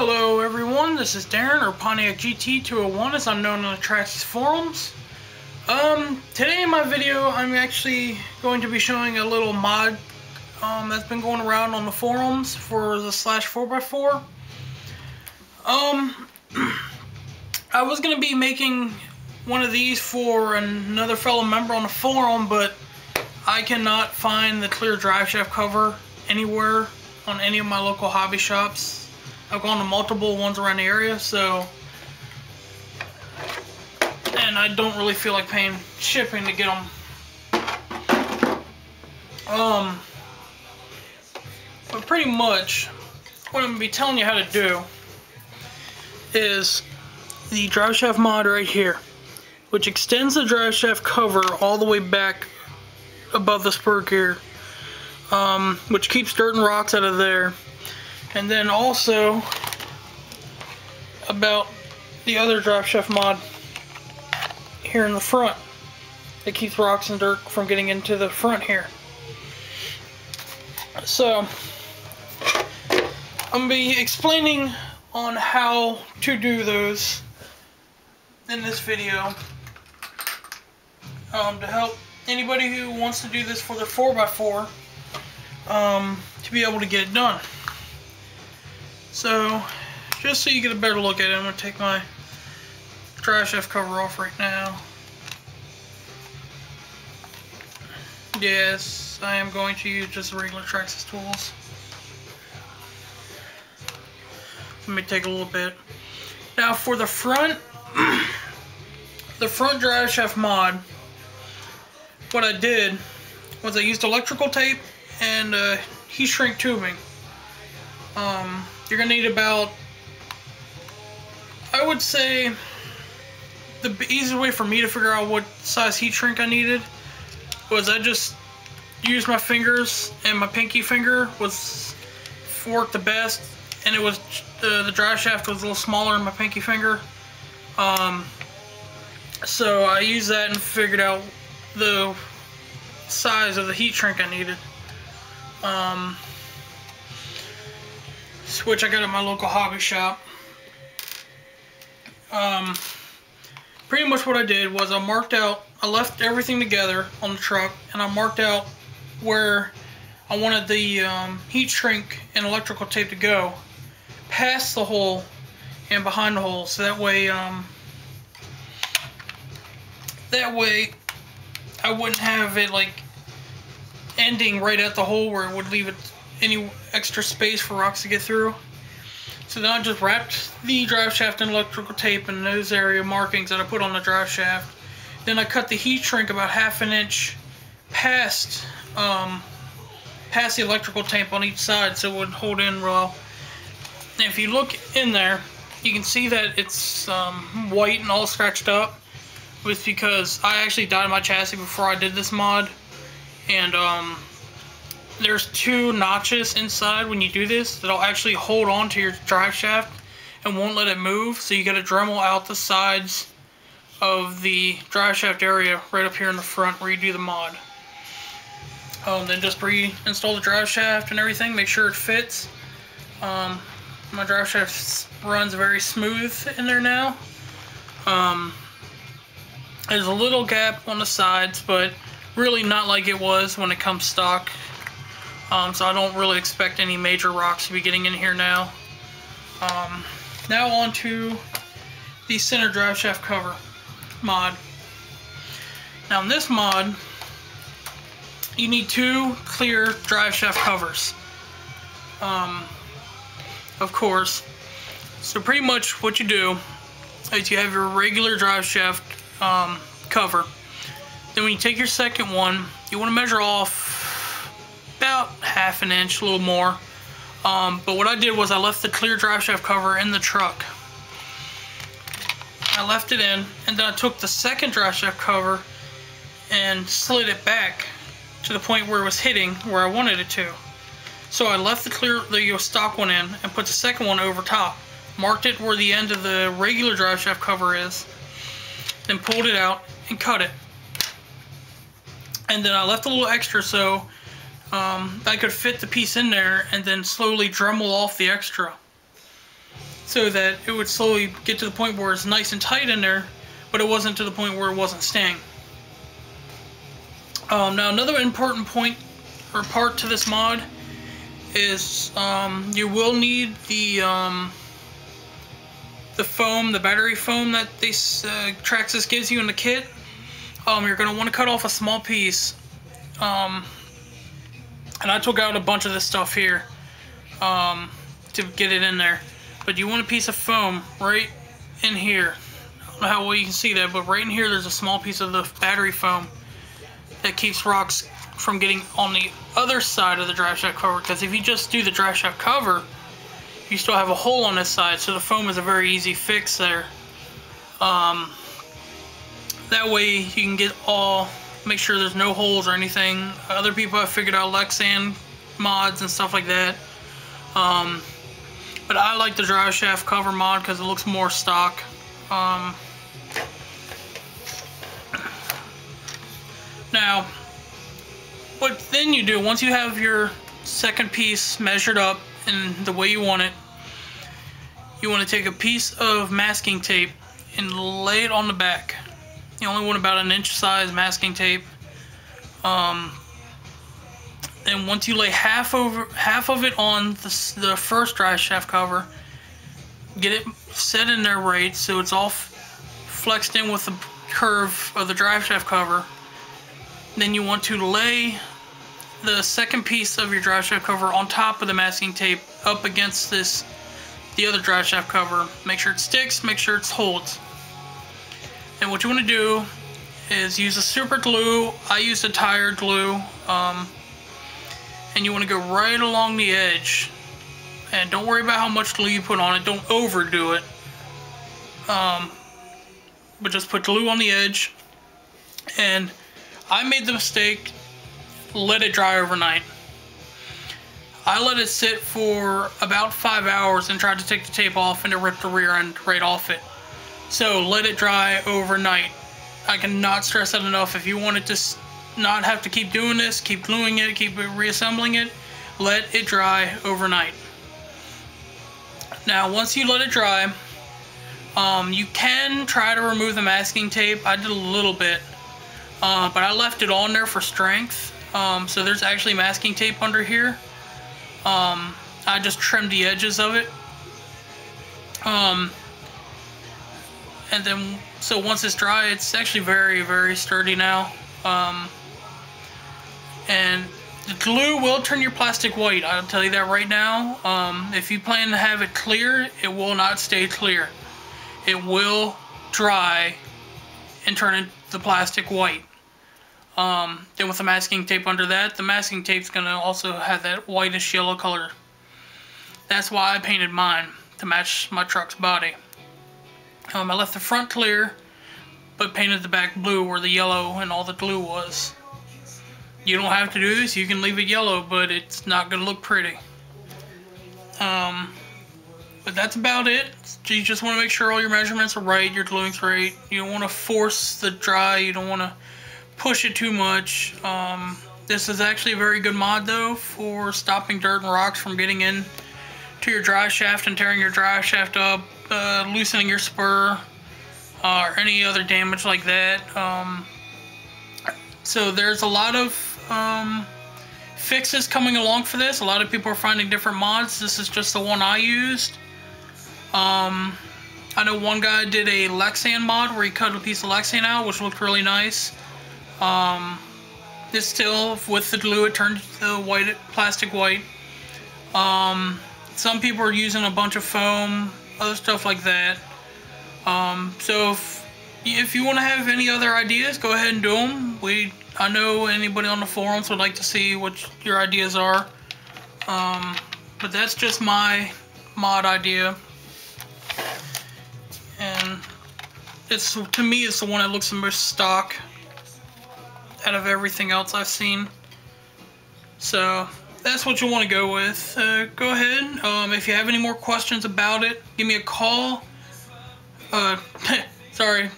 Hello everyone, this is Darren, or Pontiac GT201 as I'm known on the Traxxas forums. Today in my video I'm actually going to be showing a little mod that's been going around on the forums for the /4x4. I was going to be making one of these for another fellow member on the forum, but I cannot find the clear driveshaft cover anywhere on any of my local hobby shops. I've gone to multiple ones around the area, and I don't really feel like paying shipping to get them. But pretty much what I'm going to be telling you how to do is the driveshaft mod right here, which extends the driveshaft cover all the way back above the spur gear, which keeps dirt and rocks out of there. And then also about the other driveshaft mod here in the front. It keeps rocks and dirt from getting into the front here. So I'm going to be explaining on how to do those in this video to help anybody who wants to do this for their 4x4 to be able to get it done. So, just so you get a better look at it, I'm going to take my driveshaft cover off right now. Yes, I am going to use just regular Traxxas tools. Let me take a little bit. Now for the front, the front driveshaft mod, what I did was I used electrical tape and heat shrink tubing. You're going to need about, I would say, the easiest way for me to figure out what size heat shrink I needed was I just used my fingers, and my pinky finger worked the best, and it was, the driveshaft was a little smaller than my pinky finger. So I used that and figured out the size of the heat shrink I needed. Which I got at my local hobby shop. Pretty much what I did was I left everything together on the truck, and I marked out where I wanted the heat shrink and electrical tape to go, past the hole and behind the hole, so that way I wouldn't have it like ending right at the hole where it would leave it any extra space for rocks to get through. So then I just wrapped the driveshaft in electrical tape in those area markings that I put on the driveshaft. Then I cut the heat shrink about 1/2 inch past the electrical tape on each side, so it would hold in well. And if you look in there, you can see that it's white and all scratched up. It's because I actually dyed my chassis before I did this mod, and there's 2 notches inside when you do this that'll actually hold on to your driveshaft and won't let it move, so you gotta Dremel out the sides of the driveshaft area right up here in the front where you do the mod. Then just pre-install the driveshaft and everything, make sure it fits. My driveshaft runs very smooth in there now. There's a little gap on the sides, but really not like it was when it comes stock. So I don't really expect any major rocks to be getting in here now. Now on to the center driveshaft cover mod. Now in this mod, you need 2 clear driveshaft covers. Of course. So pretty much what you do is you have your regular driveshaft cover. Then when you take your second one, you want to measure off about 1/2 inch, a little more. But what I did was I left the clear driveshaft cover in the truck. I left it in, and then I took the second driveshaft cover and slid it back to the point where it was hitting where I wanted it to. So I left the stock one in and put the second one over top. Marked it where the end of the regular driveshaft cover is, then pulled it out and cut it. And then I left a little extra so I could fit the piece in there and then slowly Dremel off the extra. so that it would slowly get to the point where it's nice and tight in there, but it wasn't to the point where it wasn't staying. Now another important point or part to this mod is you will need the foam, the battery foam that Traxxas gives you in the kit. You're going to want to cut off a small piece, and I took out a bunch of this stuff here to get it in there. But you want a piece of foam right in here. I don't know how well you can see that, but right in here there's a small piece of the battery foam that keeps rocks from getting on the other side of the driveshaft cover, because if you just do the driveshaft cover, you still have a hole on this side, so the foam is a very easy fix there. That way you can make sure there's no holes or anything. Other people have figured out Lexan mods and stuff like that. But I like the driveshaft cover mod because it looks more stock. Now, what then you do, once you have your second piece measured up in the way you want it, you want to take a piece of masking tape and lay it on the back. You only want about an inch size masking tape. Then once you lay half of it on the first driveshaft cover, get it set in there right so it's all flexed in with the curve of the driveshaft cover. Then you want to lay the second piece of your driveshaft cover on top of the masking tape up against the other driveshaft cover. Make sure it sticks, make sure it holds. And what you want to do is use a super glue. I use a tire glue. And you want to go right along the edge. And don't worry about how much glue you put on it. Don't overdo it. But just put glue on the edge. And I made the mistake, let it dry overnight. I let it sit for about 5 hours and tried to take the tape off, and it ripped the rear end right off it. So let it dry overnight. I cannot stress that enough. If you want it to not have to keep doing this, keep gluing it, keep reassembling it, let it dry overnight. Now once you let it dry, you can try to remove the masking tape. I did a little bit. But I left it on there for strength. So there's actually masking tape under here. I just trimmed the edges of it. And then, so once it's dry, it's actually very, very sturdy now. And the glue will turn your plastic white. I'll tell you that right now. If you plan to have it clear, it will not stay clear. It will dry and turn the plastic white. Then with the masking tape under that, the masking tape's gonna also have that whitish yellow color. That's why I painted mine, to match my truck's body. I left the front clear, but painted the back blue where the yellow and all the glue was. You don't have to do this, you can leave it yellow, but it's not gonna look pretty. But that's about it. You just want to make sure all your measurements are right, your gluing's right. You don't want to force the dry, you don't want to push it too much. This is actually a very good mod though for stopping dirt and rocks from getting in to your drive shaft and tearing your drive shaft up, loosening your spur, or any other damage like that. So there's a lot of fixes coming along for this. A lot of people are finding different mods. This is just the one I used. I know one guy did a Lexan mod where he cut a piece of Lexan out, which looked really nice. This still, with the glue, it turned the white plastic white. Some people are using a bunch of foam, other stuff like that. So if you want to have any other ideas, go ahead and do them. I know anybody on the forums would like to see what your ideas are. But that's just my mod idea. And to me, it's the one that looks the most stock out of everything else I've seen. So that's what you want to go with. Go ahead. If you have any more questions about it, give me a call. Sorry,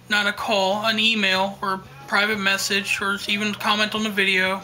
not a call, an email or private message, or even comment on the video.